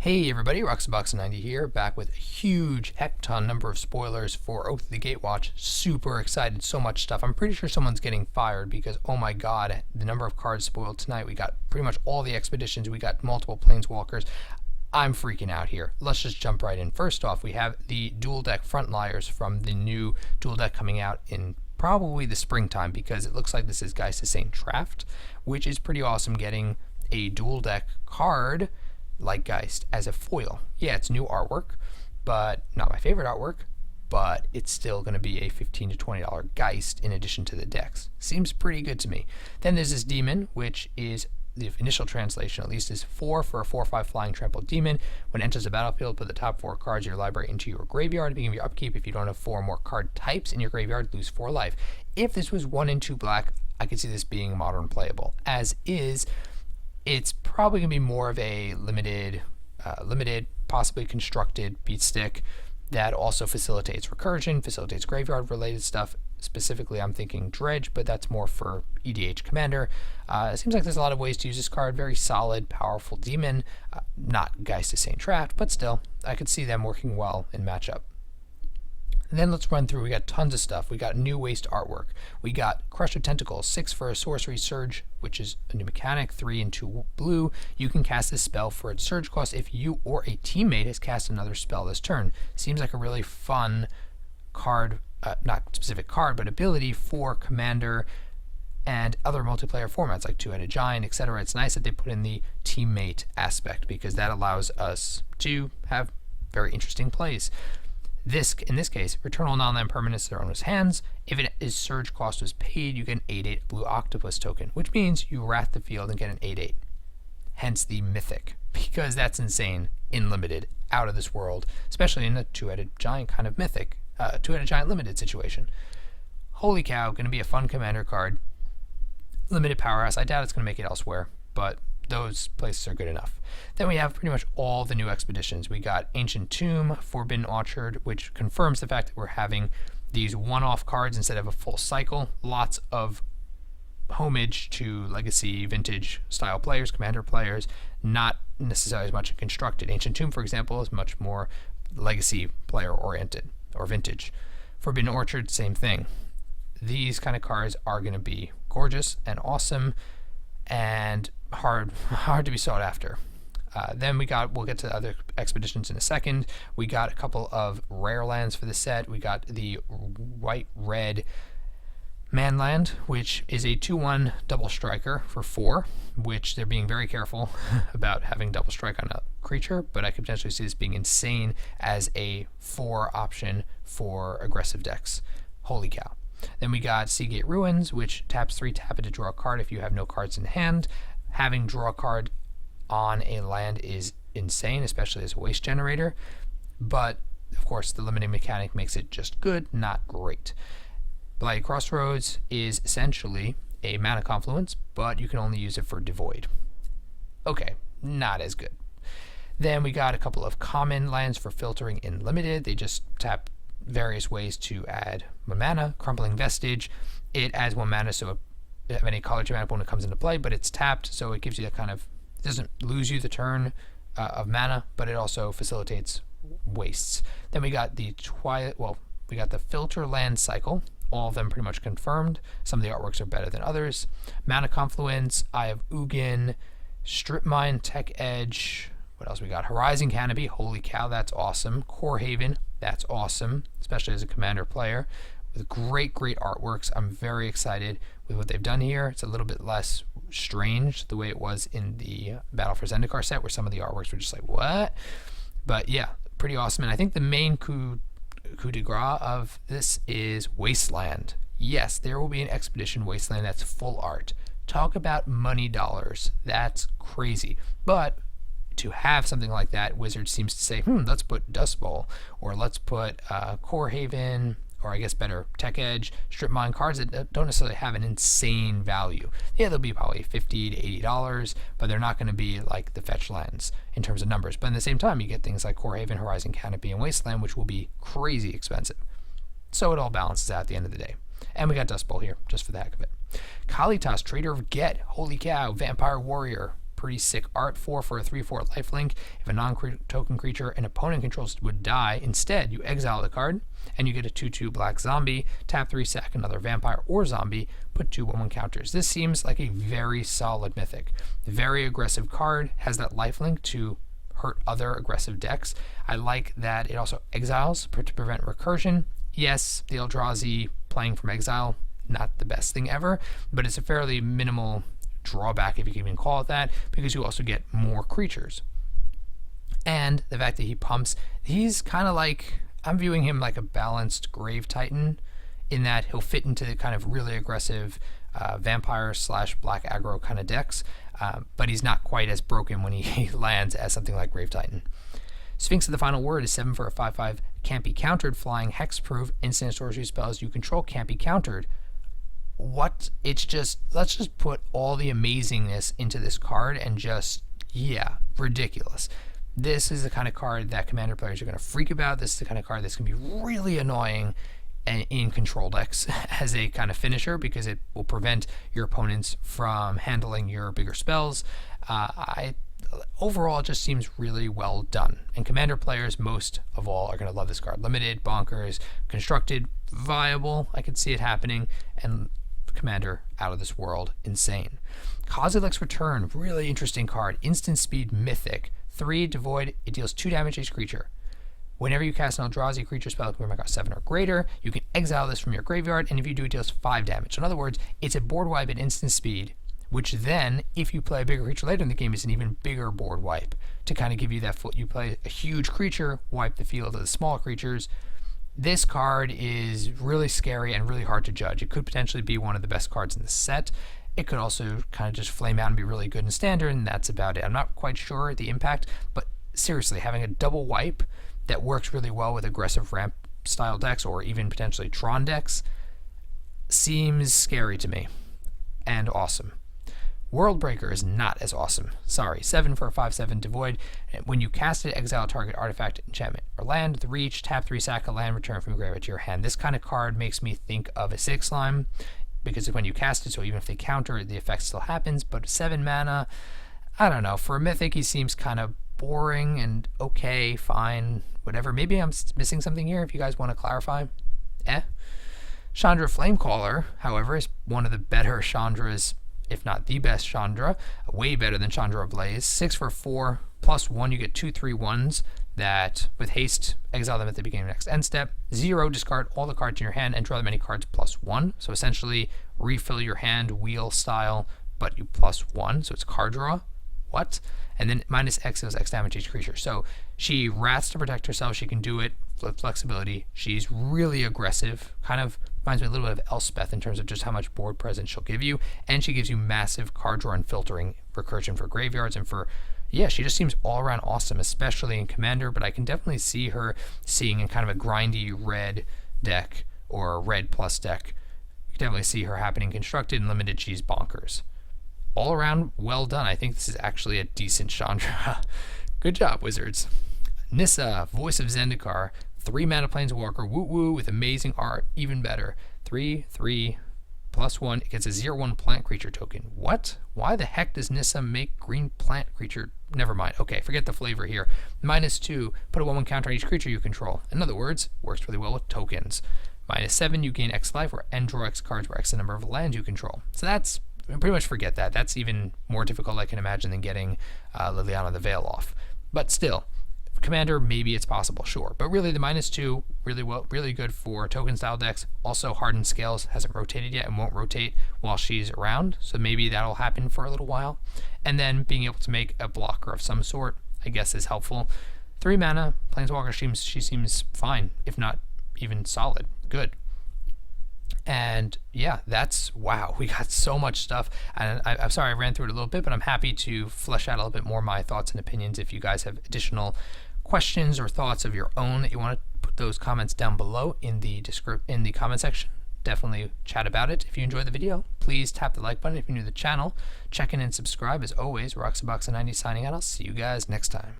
Hey everybody, Roxabox90 here, back with a huge heck-ton number of spoilers for Oath of the Gatewatch. Super excited, so much stuff. I'm pretty sure someone's getting fired because, oh my god, the number of cards spoiled tonight. We got pretty much all the expeditions, we got multiple planeswalkers. I'm freaking out here. Let's just jump right in. First off, we have the dual deck Frontliers from the new dual deck coming out in probably the springtime, because it looks like this is Geist Saint Traft, which is pretty awesome, getting a dual deck card like Geist as a foil. Yeah, it's new artwork, but not my favorite artwork, but it's still going to be a $15 to $20 Geist in addition to the decks. Seems pretty good to me. Then there's this demon, which is the initial translation at least is 4 for a 4/5 flying trampled demon. When it enters the battlefield, put the top 4 cards of your library into your graveyard. At the beginning of your upkeep, if you don't have 4 or more card types in your graveyard, lose 4 life. If this was 1 and 2 black, I could see this being modern playable. As is, it's probably going to be more of a limited, possibly constructed beat stick that also facilitates recursion, facilitates graveyard related stuff. Specifically, I'm thinking Dredge, but that's more for EDH Commander. It seems like there's a lot of ways to use this card. Very solid, powerful demon. Not Geist Saint Traft, but still, I could see them working well in matchup. And then let's run through. We got tons of stuff. We got new waste artwork. We got Crush of Tentacles, 6 for a sorcery surge, which is a new mechanic, 3 and 2 blue. You can cast this spell for its surge cost if you or a teammate has cast another spell this turn. Seems like a really fun card, not specific card, but ability for Commander and other multiplayer formats like Two-Headed Giant, etc. It's nice that they put in the teammate aspect because that allows us to have very interesting plays. In this case, return all non-land permanents to their owner's hands. If it is surge cost was paid, you get an 8/8 blue octopus token, which means you wrath the field and get an 8/8. Hence the mythic, because that's insane in limited, out of this world, especially in a Two-Headed Giant kind of mythic, Two-Headed Giant limited situation. Holy cow, going to be a fun commander card. Limited powerhouse. I doubt it's going to make it elsewhere, but those places are good enough. Then we have pretty much all the new expeditions. We got Ancient Tomb, Forbidden Orchard, which confirms the fact that we're having these one-off cards instead of a full cycle. Lots of homage to legacy, vintage style players, commander players, not necessarily as much in constructed. Ancient Tomb, for example, is much more legacy player oriented or vintage. Forbidden Orchard, same thing. These kind of cards are going to be gorgeous and awesome and hard to be sought after. Then we'll get to the other expeditions in a second. We got a couple of rare lands for the set. We got the white-red Manland, which is a 2/1 double striker for 4, which they're being very careful about having double strike on a creature, but I could potentially see this being insane as a 4 option for aggressive decks. Holy cow. Then we got Seagate Ruins, which taps 3, tap it to draw a card if you have no cards in hand. Having draw a card on a land is insane, especially as a waste generator, but of course the limiting mechanic makes it just good, not great. Blighted Crossroads is essentially a mana confluence, but you can only use it for Devoid. Okay, not as good. Then we got a couple of common lands for filtering in limited. They just tap various ways to add 1 mana. Crumbling Vestige, it adds 1 mana, so if any color to mana when it comes into play, but it's tapped, so it gives you that kind of, it doesn't lose you the turn of mana, but it also facilitates wastes. Then we got the we got the filter land cycle, all of them pretty much confirmed. Some of the artworks are better than others. Mana Confluence, Eye of Ugin, Strip Mine, Tech Edge, what else we got? Horizon Canopy, holy cow, that's awesome. Core Haven, that's awesome, especially as a commander player. With great artworks. I'm very excited with what they've done here. It's a little bit less strange the way it was in the Battle for Zendikar set, where some of the artworks were just like, what? But yeah, pretty awesome. And I think the main coup de grace of this is Wasteland. Yes, there will be an expedition Wasteland that's full art. Talk about money dollars. That's crazy. But to have something like that, Wizard seems to say, let's put Dust Bowl, or let's put Core Haven, or I guess better, Tech Edge, Strip Mine, cards that don't necessarily have an insane value. Yeah, they'll be probably $50 to $80, but they're not going to be like the fetch lands in terms of numbers. But at the same time, you get things like Core Haven, Horizon Canopy, and Wasteland, which will be crazy expensive. So it all balances out at the end of the day. And we got Dust Bowl here, just for the heck of it. Kalitas, Trader of Get, holy cow, Vampire Warrior, pretty sick Art 4 for a 3/4 lifelink. If a non-token creature an opponent controls would die, instead you exile the card and you get a 2/2 black zombie. Tap 3, sack another vampire or zombie, put 2 1/1 counters. This seems like a very solid mythic. Very aggressive card, has that lifelink to hurt other aggressive decks. I like that it also exiles to prevent recursion. Yes, the Eldrazi playing from exile, not the best thing ever, but it's a fairly minimal drawback, if you can even call it that, because you also get more creatures. And the fact that he pumps, he's kind of like, I'm viewing him like a balanced Grave Titan, in that he'll fit into the kind of really aggressive vampire / black aggro kind of decks, but he's not quite as broken when he lands as something like Grave Titan. Sphinx of the Final Word is 7 for a 5/5, can't be countered, flying, hexproof, instant sorcery spells you control can't be countered. What? It's just, let's just put all the amazingness into this card and just, yeah, ridiculous. This is the kind of card that Commander players are going to freak about. This is the kind of card that's going to be really annoying in control decks as a kind of finisher, because it will prevent your opponents from handling your bigger spells. Overall, it just seems really well done. And Commander players, most of all, are going to love this card. Limited, bonkers, constructed, viable. I could see it happening. And Commander, out of this world, insane. Kozilek's Return, really interesting card. Instant speed, mythic. 3, devoid, it deals 2 damage to each creature. Whenever you cast an Eldrazi creature spell that costs 7 or greater, you can exile this from your graveyard, and if you do, it deals 5 damage. So in other words, it's a board wipe at instant speed, which then, if you play a bigger creature later in the game, is an even bigger board wipe to kind of give you that you play a huge creature, wipe the field of the small creatures. This card is really scary and really hard to judge. It could potentially be one of the best cards in the set. It could also kind of just flame out and be really good in standard, and that's about it. I'm not quite sure the impact, but seriously, having a double wipe that works really well with aggressive ramp style decks or even potentially Tron decks seems scary to me and awesome. Worldbreaker is not as awesome. Sorry, 7 for a 5/7 devoid. When you cast it, exile target artifact, enchantment, or land with reach, tap 3, sack a land, return from your graveyard to your hand. This kind of card makes me think of a 6 slime, because when you cast it, so even if they counter it, the effect still happens, but 7 mana, I don't know. For a mythic, he seems kind of boring and okay, fine, whatever. Maybe I'm missing something here if you guys want to clarify. Chandra Flamecaller, however, is one of the better Chandras, if not the best Chandra, way better than Chandra Ablaze. 6 for 4, +1, you get 2 3/1s that, with haste, exile them at the beginning of the next end step. 0, discard all the cards in your hand and draw them any cards +1. So essentially, refill your hand wheel style, but you +1, so it's card draw. What? And then -X deals X damage to each creature. So she rats to protect herself. She can do it with flexibility. She's really aggressive. Kind of reminds me a little bit of Elspeth in terms of just how much board presence she'll give you. And she gives you massive card draw and filtering recursion for graveyards and for, yeah, she just seems all around awesome, especially in Commander. But I can definitely see her seeing in kind of a grindy red deck or a red plus deck. You can definitely see her happening constructed and limited. She's bonkers. All around, well done. I think this is actually a decent Chandra. Good job, Wizards. Nissa, Voice of Zendikar, 3 mana Planeswalker, woo-woo, with amazing art, even better. 3/3 +1, it gets a 0/1 plant creature token. What? Why the heck does Nissa make green plant creature? Never mind. Okay, forget the flavor here. -2, put a 1/1 counter on each creature you control. In other words, works really well with tokens. -7, you gain X life, or N draw X cards, where X the number of lands you control. So that's, pretty much forget that. That's even more difficult, I can imagine, than getting Liliana the Veil off. But still, Commander, maybe it's possible, sure. But really, the -2, really good for token style decks. Also, Hardened Scales hasn't rotated yet and won't rotate while she's around, so maybe that'll happen for a little while. And then being able to make a blocker of some sort, I guess, is helpful. 3 mana, Planeswalker, she seems fine, if not even solid, good. And yeah, that's, wow, we got so much stuff. And I'm sorry I ran through it a little bit, but I'm happy to flesh out a little bit more my thoughts and opinions. If you guys have additional questions or thoughts of your own that you want to put those comments down below in the comment section, definitely chat about it. If you enjoyed the video, please tap the like button. If you're new to the channel, check in and subscribe. As always, Roxabox90 signing out. I'll see you guys next time.